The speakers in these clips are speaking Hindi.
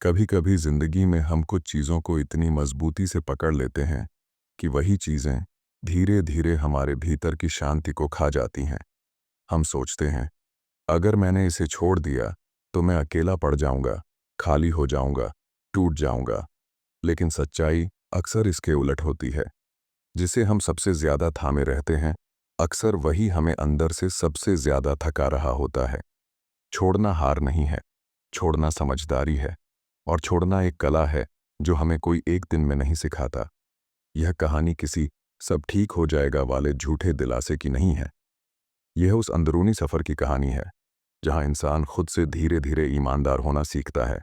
कभी कभी जिंदगी में हम कुछ चीज़ों को इतनी मजबूती से पकड़ लेते हैं कि वही चीज़ें धीरे धीरे हमारे भीतर की शांति को खा जाती हैं। हम सोचते हैं, अगर मैंने इसे छोड़ दिया तो मैं अकेला पड़ जाऊंगा, खाली हो जाऊंगा, टूट जाऊंगा। लेकिन सच्चाई अक्सर इसके उलट होती है। जिसे हम सबसे ज्यादा थामे रहते हैं, अक्सर वही हमें अंदर से सबसे ज्यादा थका रहा होता है। छोड़ना हार नहीं है, छोड़ना समझदारी है। और छोड़ना एक कला है जो हमें कोई एक दिन में नहीं सिखाता। यह कहानी किसी सब ठीक हो जाएगा वाले झूठे दिलासे की नहीं है। यह उस अंदरूनी सफर की कहानी है जहां इंसान खुद से धीरे धीरे ईमानदार होना सीखता है।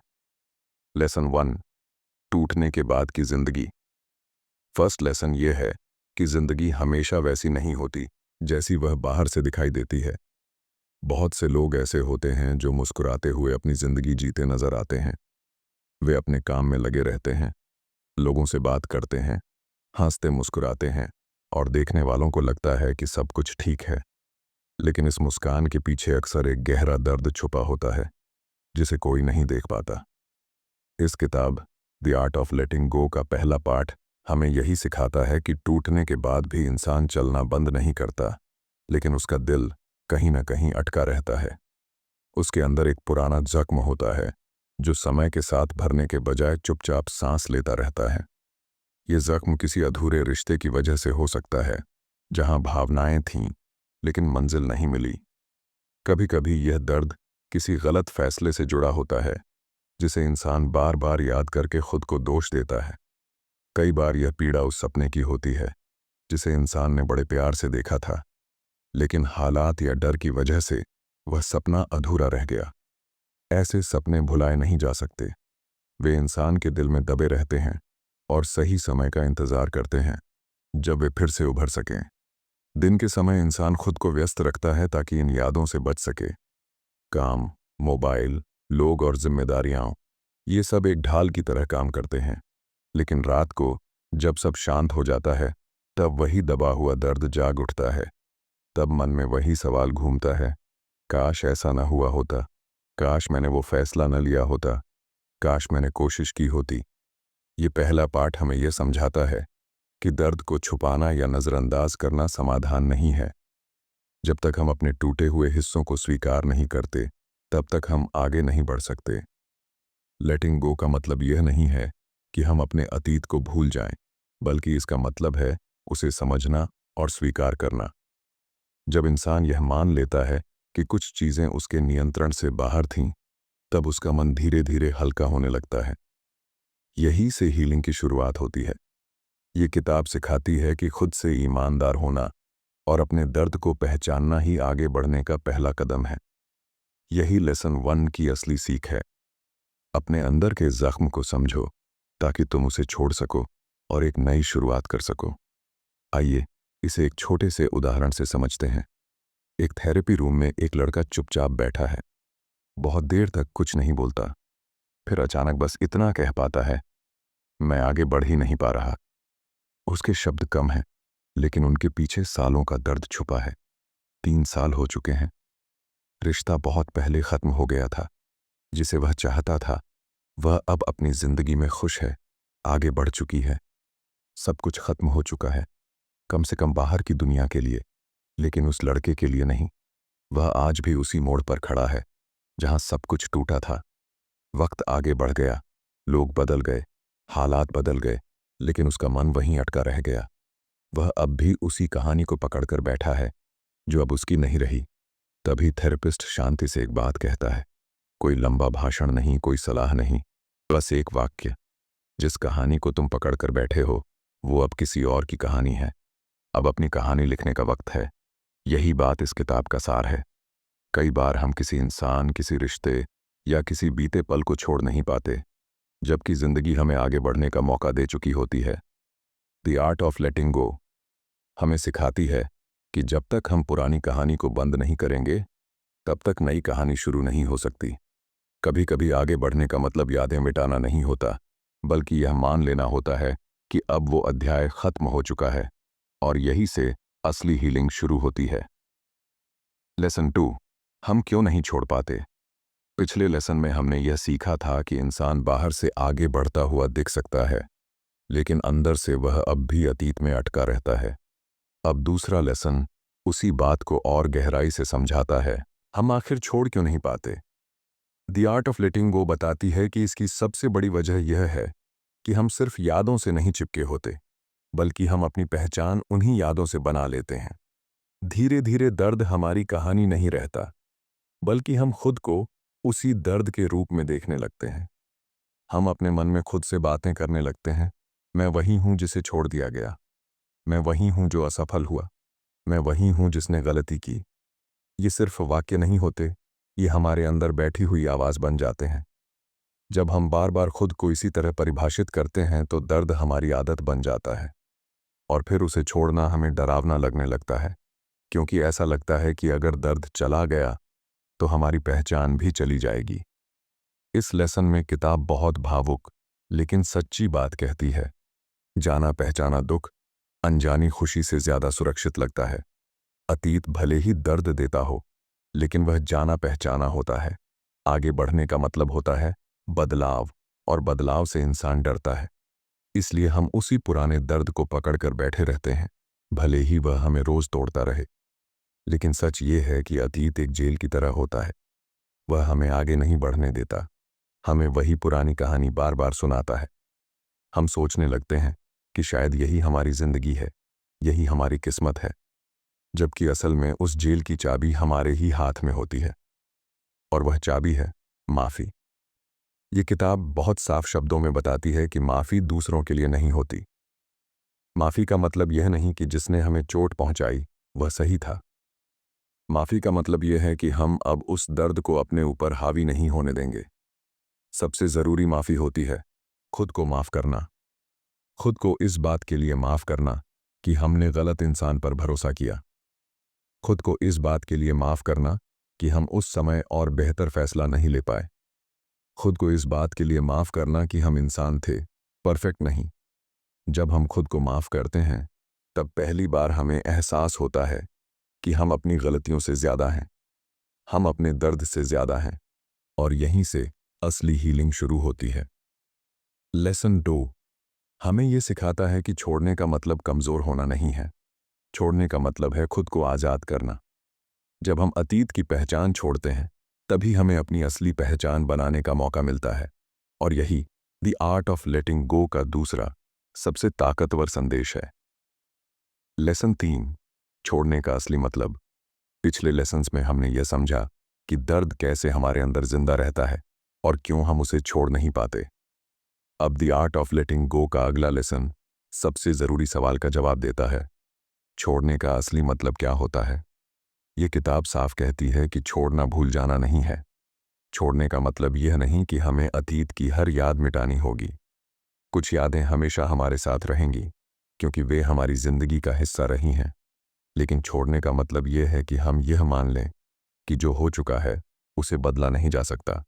लेसन 1, टूटने के बाद की जिंदगी। फर्स्ट लेसन यह है कि जिंदगी हमेशा वैसी नहीं होती जैसी वह बाहर से दिखाई देती है। बहुत से लोग ऐसे होते हैं जो मुस्कुराते हुए अपनी जिंदगी जीते नजर आते हैं। वे अपने काम में लगे रहते हैं, लोगों से बात करते हैं, हंसते मुस्कुराते हैं और देखने वालों को लगता है कि सब कुछ ठीक है। लेकिन इस मुस्कान के पीछे अक्सर एक गहरा दर्द छुपा होता है जिसे कोई नहीं देख पाता। इस किताब द आर्ट ऑफ लेटिंग गो का पहला पाठ हमें यही सिखाता है कि टूटने के बाद भी इंसान चलना बंद नहीं करता, लेकिन उसका दिल कहीं ना कहीं अटका रहता है। उसके अंदर एक पुराना जख्म होता है जो समय के साथ भरने के बजाय चुपचाप सांस लेता रहता है। ये जख्म किसी अधूरे रिश्ते की वजह से हो सकता है, जहां भावनाएं थीं लेकिन मंजिल नहीं मिली। कभी कभी यह दर्द किसी गलत फैसले से जुड़ा होता है जिसे इंसान बार बार याद करके खुद को दोष देता है। कई बार यह पीड़ा उस सपने की होती है जिसे इंसान ने बड़े प्यार से देखा था, लेकिन हालात या डर की वजह से वह सपना अधूरा रह गया। ऐसे सपने भुलाए नहीं जा सकते। वे इंसान के दिल में दबे रहते हैं और सही समय का इंतजार करते हैं जब वे फिर से उभर सकें। दिन के समय इंसान खुद को व्यस्त रखता है ताकि इन यादों से बच सके। काम, मोबाइल, लोग और जिम्मेदारियां, ये सब एक ढाल की तरह काम करते हैं। लेकिन रात को जब सब शांत हो जाता है, तब वही दबा हुआ दर्द जाग उठता है। तब मन में वही सवाल घूमता है, काश ऐसा न हुआ होता, काश मैंने वो फैसला न लिया होता, काश मैंने कोशिश की होती। ये पहला पाठ हमें यह समझाता है कि दर्द को छुपाना या नज़रअंदाज करना समाधान नहीं है। जब तक हम अपने टूटे हुए हिस्सों को स्वीकार नहीं करते, तब तक हम आगे नहीं बढ़ सकते। लेटिंग गो का मतलब यह नहीं है कि हम अपने अतीत को भूल जाएं, बल्कि इसका मतलब है उसे समझना और स्वीकार करना। जब इंसान यह मान लेता है कि कुछ चीज़ें उसके नियंत्रण से बाहर थीं, तब उसका मन धीरे धीरे हल्का होने लगता है। यही से हीलिंग की शुरुआत होती है। ये किताब सिखाती है कि खुद से ईमानदार होना और अपने दर्द को पहचानना ही आगे बढ़ने का पहला कदम है। यही लेसन 1 की असली सीख है। अपने अंदर के जख्म को समझो ताकि तुम उसे छोड़ सको और एक नई शुरुआत कर सको। आइए इसे एक छोटे से उदाहरण से समझते हैं। एक थेरेपी रूम में एक लड़का चुपचाप बैठा है। बहुत देर तक कुछ नहीं बोलता। फिर अचानक बस इतना कह पाता है, मैं आगे बढ़ ही नहीं पा रहा। उसके शब्द कम हैं, लेकिन उनके पीछे सालों का दर्द छुपा है। 3 साल हो चुके हैं। रिश्ता बहुत पहले खत्म हो गया था। जिसे वह चाहता था, वह अब अपनी जिंदगी में खुश है, आगे बढ़ चुकी है। सब कुछ खत्म हो चुका है, कम से कम बाहर की दुनिया के लिए, लेकिन उस लड़के के लिए नहीं। वह आज भी उसी मोड़ पर खड़ा है जहां सब कुछ टूटा था। वक्त आगे बढ़ गया, लोग बदल गए, हालात बदल गए, लेकिन उसका मन वहीं अटका रह गया। वह अब भी उसी कहानी को पकड़कर बैठा है जो अब उसकी नहीं रही। तभी थेरेपिस्ट शांति से एक बात कहता है। कोई लंबा भाषण नहीं, कोई सलाह नहीं, बस एक वाक्य, जिस कहानी को तुम पकड़कर बैठे हो वो अब किसी और की कहानी है। अब अपनी कहानी लिखने का वक्त है। यही बात इस किताब का सार है। कई बार हम किसी इंसान, किसी रिश्ते या किसी बीते पल को छोड़ नहीं पाते, जबकि जिंदगी हमें आगे बढ़ने का मौका दे चुकी होती है। द आर्ट ऑफ लेटिंग गो हमें सिखाती है कि जब तक हम पुरानी कहानी को बंद नहीं करेंगे, तब तक नई कहानी शुरू नहीं हो सकती। कभी कभी आगे बढ़ने का मतलब यादें मिटाना नहीं होता, बल्कि यह मान लेना होता है कि अब वो अध्याय खत्म हो चुका है और यही से असली हीलिंग शुरू होती है। लेसन 2, हम क्यों नहीं छोड़ पाते। पिछले लेसन में हमने यह सीखा था कि इंसान बाहर से आगे बढ़ता हुआ दिख सकता है, लेकिन अंदर से वह अब भी अतीत में अटका रहता है। अब दूसरा लेसन उसी बात को और गहराई से समझाता है। हम आखिर छोड़ क्यों नहीं पाते? द आर्ट ऑफ लेटिंग गो बताती है कि इसकी सबसे बड़ी वजह यह है कि हम सिर्फ यादों से नहीं चिपके होते, बल्कि हम अपनी पहचान उन्हीं यादों से बना लेते हैं। धीरे धीरे दर्द हमारी कहानी नहीं रहता, बल्कि हम खुद को उसी दर्द के रूप में देखने लगते हैं। हम अपने मन में खुद से बातें करने लगते हैं। मैं वही हूं जिसे छोड़ दिया गया। मैं वही हूं जो असफल हुआ। मैं वही हूं जिसने गलती की। ये सिर्फ वाक्य नहीं होते, ये हमारे अंदर बैठी हुई आवाज़ बन जाते हैं। जब हम बार बार खुद को इसी तरह परिभाषित करते हैं तो दर्द हमारी आदत बन जाता है, और फिर उसे छोड़ना हमें डरावना लगने लगता है, क्योंकि ऐसा लगता है कि अगर दर्द चला गया तो हमारी पहचान भी चली जाएगी। इस लेसन में किताब बहुत भावुक लेकिन सच्ची बात कहती है। जाना पहचाना दुख अनजानी खुशी से ज्यादा सुरक्षित लगता है। अतीत भले ही दर्द देता हो, लेकिन वह जाना पहचाना होता है। आगे बढ़ने का मतलब होता है बदलाव, और बदलाव से इंसान डरता है। इसलिए हम उसी पुराने दर्द को पकड़कर बैठे रहते हैं, भले ही वह हमें रोज तोड़ता रहे। लेकिन सच ये है कि अतीत एक जेल की तरह होता है। वह हमें आगे नहीं बढ़ने देता, हमें वही पुरानी कहानी बार बार सुनाता है। हम सोचने लगते हैं कि शायद यही हमारी जिंदगी है, यही हमारी किस्मत है, जबकि असल में उस जेल की चाबी हमारे ही हाथ में होती है, और वह चाबी है माफ़ी। ये किताब बहुत साफ शब्दों में बताती है कि माफ़ी दूसरों के लिए नहीं होती। माफ़ी का मतलब यह नहीं कि जिसने हमें चोट पहुंचाई वह सही था। माफ़ी का मतलब यह है कि हम अब उस दर्द को अपने ऊपर हावी नहीं होने देंगे। सबसे ज़रूरी माफ़ी होती है खुद को माफ़ करना। खुद को इस बात के लिए माफ़ करना कि हमने गलत इंसान पर भरोसा किया। खुद को इस बात के लिए माफ़ करना कि हम उस समय और बेहतर फैसला नहीं ले पाए। खुद को इस बात के लिए माफ़ करना कि हम इंसान थे, परफेक्ट नहीं। जब हम खुद को माफ़ करते हैं, तब पहली बार हमें एहसास होता है कि हम अपनी गलतियों से ज़्यादा हैं, हम अपने दर्द से ज़्यादा हैं, और यहीं से असली हीलिंग शुरू होती है। लेसन 2 हमें यह सिखाता है कि छोड़ने का मतलब कमज़ोर होना नहीं है। छोड़ने का मतलब है खुद को आज़ाद करना। जब हम अतीत की पहचान छोड़ते हैं, तभी हमें अपनी असली पहचान बनाने का मौका मिलता है। और यही द आर्ट ऑफ लेटिंग गो का दूसरा सबसे ताकतवर संदेश है। लेसन 3 छोड़ने का असली मतलब। पिछले लेसन्स में हमने यह समझा कि दर्द कैसे हमारे अंदर जिंदा रहता है और क्यों हम उसे छोड़ नहीं पाते। अब द आर्ट ऑफ लेटिंग गो का अगला लेसन सबसे ज़रूरी सवाल का जवाब देता है। छोड़ने का असली मतलब क्या होता है? ये किताब साफ कहती है कि छोड़ना भूल जाना नहीं है। छोड़ने का मतलब यह नहीं कि हमें अतीत की हर याद मिटानी होगी। कुछ यादें हमेशा हमारे साथ रहेंगी, क्योंकि वे हमारी ज़िंदगी का हिस्सा रही हैं। लेकिन छोड़ने का मतलब यह है कि हम यह मान लें कि जो हो चुका है उसे बदला नहीं जा सकता।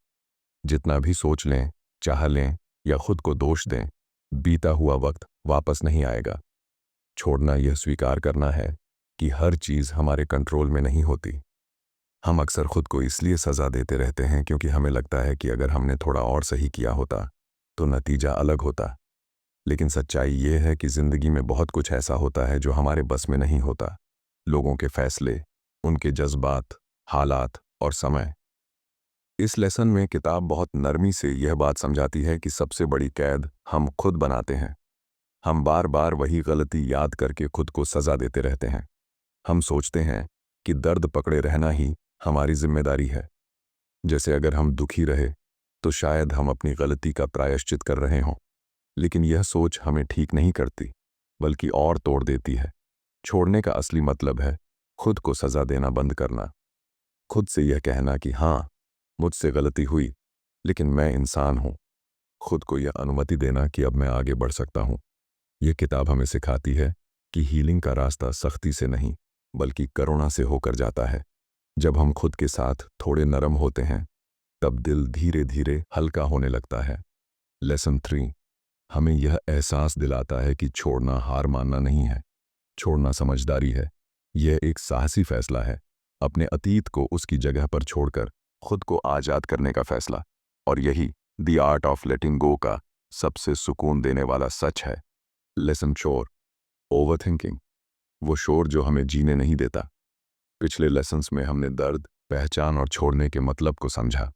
जितना भी सोच लें, चाह लें या खुद को दोष दें, बीता हुआ वक्त वापस नहीं आएगा। छोड़ना यह स्वीकार करना है कि हर चीज़ हमारे कंट्रोल में नहीं होती। हम अक्सर खुद को इसलिए सज़ा देते रहते हैं क्योंकि हमें लगता है कि अगर हमने थोड़ा और सही किया होता तो नतीजा अलग होता। लेकिन सच्चाई ये है कि ज़िंदगी में बहुत कुछ ऐसा होता है जो हमारे बस में नहीं होता। लोगों के फैसले, उनके जज्बात, हालात और समय। इस लेसन में किताब बहुत नरमी से यह बात समझाती है कि सबसे बड़ी कैद हम खुद बनाते हैं। हम बार बार वही गलती याद करके खुद को सज़ा देते रहते हैं। हम सोचते हैं कि दर्द पकड़े रहना ही हमारी जिम्मेदारी है। जैसे अगर हम दुखी रहे तो शायद हम अपनी गलती का प्रायश्चित कर रहे हों। लेकिन यह सोच हमें ठीक नहीं करती, बल्कि और तोड़ देती है। छोड़ने का असली मतलब है खुद को सज़ा देना बंद करना। खुद से यह कहना कि हाँ, मुझसे गलती हुई, लेकिन मैं इंसान हूँ। खुद को यह अनुमति देना कि अब मैं आगे बढ़ सकता हूँ। यह किताब हमें सिखाती है कि हीलिंग का रास्ता सख्ती से नहीं, बल्कि करुणा से होकर जाता है। जब हम खुद के साथ थोड़े नरम होते हैं, तब दिल धीरे धीरे हल्का होने लगता है। लेसन 3 हमें यह एहसास दिलाता है कि छोड़ना हार मानना नहीं है, छोड़ना समझदारी है। यह एक साहसी फैसला है, अपने अतीत को उसकी जगह पर छोड़कर खुद को आज़ाद करने का फैसला। और यही द आर्ट ऑफ लेटिंग गो का सबसे सुकून देने वाला सच है। लेसन शोर, ओवरथिंकिंग, वो शोर जो हमें जीने नहीं देता। पिछले लेसन्स में हमने दर्द, पहचान और छोड़ने के मतलब को समझा।